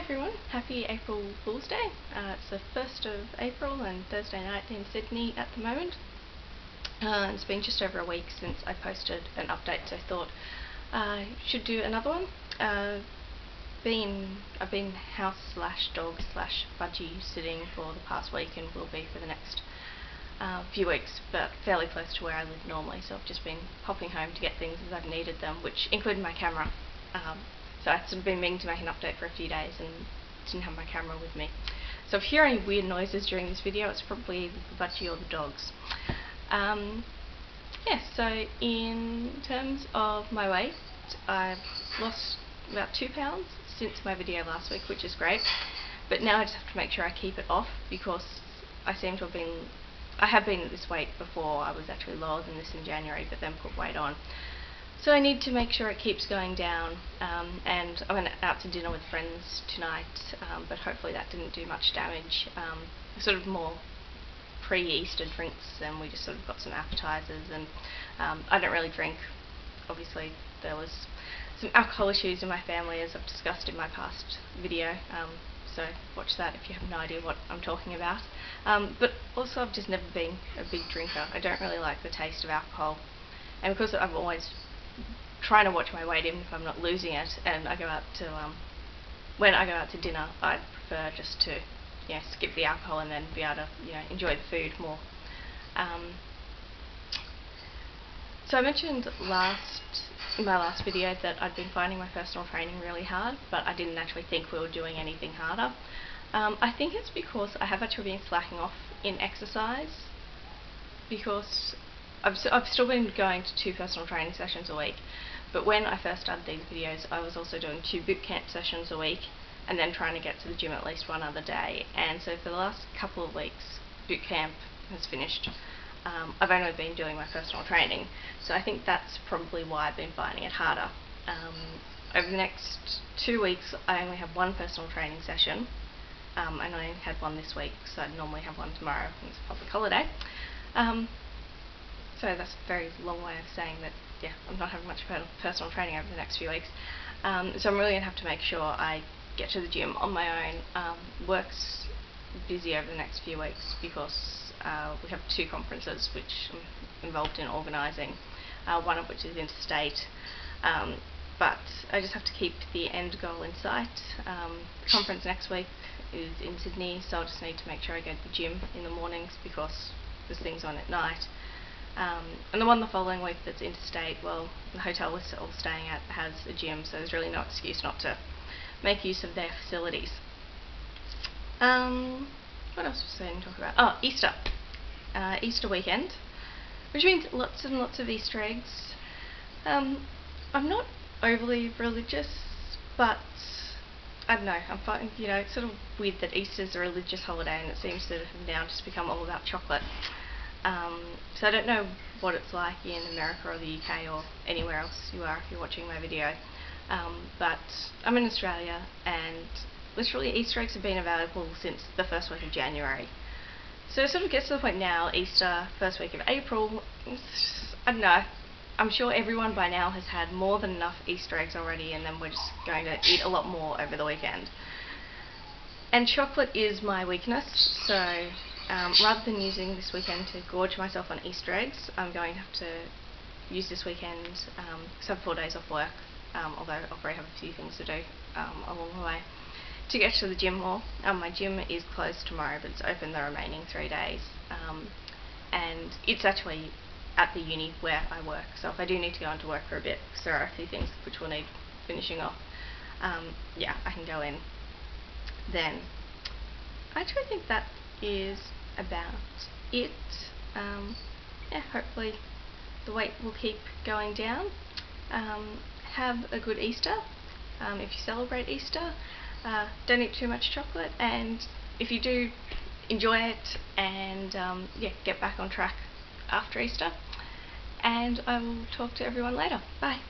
everyone, happy April Fool's Day. It's the 1st of April and Thursday night in Sydney at the moment. It's been just over a week since I posted an update, so I thought I should do another one. I've been house/dog/budgie sitting for the past week and will be for the next few weeks, but fairly close to where I live normally, so I've just been popping home to get things as I've needed them, which included my camera. So I've sort of been meaning to make an update for a few days and didn't have my camera with me. So if you hear any weird noises during this video, it's probably the budgie or the dogs. So in terms of my weight, I've lost about 2 pounds since my video last week, which is great. But now I just have to make sure I keep it off, because I have been at this weight before. I was actually lower than this in January, but then put weight on. So I need to make sure it keeps going down, and I went out to dinner with friends tonight, but hopefully that didn't do much damage. Sort of more pre-Easter drinks, and we just sort of got some appetizers, and I don't really drink. Obviously there was some alcohol issues in my family, as I've discussed in my past video, so watch that if you have no idea what I'm talking about. But also I've just never been a big drinker. I don't really like the taste of alcohol, and because I'm always trying to watch my weight even if I'm not losing it, and I go out to when I go out to dinner, I prefer just to skip the alcohol and then be able to enjoy the food more. So I mentioned in my last video that I'd been finding my personal training really hard, but I didn't actually think we were doing anything harder. I think it's because I have actually been slacking off in exercise, because I've still been going to 2 personal training sessions a week, but when I first started these videos I was also doing 2 boot camp sessions a week and then trying to get to the gym at least one other day. And so for the last couple of weeks boot camp has finished. I've only been doing my personal training, so I think that's probably why I've been finding it harder. Over the next 2 weeks I only have 1 personal training session, and I only had 1 this week, so I'd normally have 1 tomorrow, and it's a public holiday. So that's a very long way of saying that, I'm not having much personal training over the next few weeks. So I'm really going to have to make sure I get to the gym on my own. Work's busy over the next few weeks because we have 2 conferences which I'm involved in organising, one of which is interstate. But I just have to keep the end goal in sight. The conference next week is in Sydney, so I'll just need to make sure I go to the gym in the mornings because there's things on at night. And the one the following week that's interstate, well, the hotel we're all staying at has a gym, so there's really no excuse not to make use of their facilities. What else was I going to talk about? Oh, Easter. Easter weekend, which means lots and lots of Easter eggs. I'm not overly religious, but I don't know, I'm finding, it's sort of weird that Easter's a religious holiday and it seems to have now just become all about chocolate. So I don't know what it's like in America or the UK or anywhere else you are if you're watching my video, but I'm in Australia and literally Easter eggs have been available since the first week of January. So it sort of gets to the point now, Easter, first week of April, I don't know, I'm sure everyone by now has had more than enough Easter eggs already, and then we're just going to eat a lot more over the weekend. And chocolate is my weakness, so rather than using this weekend to gorge myself on Easter eggs, I'm going to have to use this weekend, because I have 4 days off work, although I'll probably have a few things to do along the way, to get to the gym more. My gym is closed tomorrow, but it's open the remaining 3 days, and it's actually at the uni where I work, so if I do need to go into work for a bit, because there are a few things which will need finishing off, I can go in then. I actually think that is about it. Hopefully the weight will keep going down. Have a good Easter. If you celebrate Easter, don't eat too much chocolate, and if you do, enjoy it, and get back on track after Easter. And I will talk to everyone later. Bye.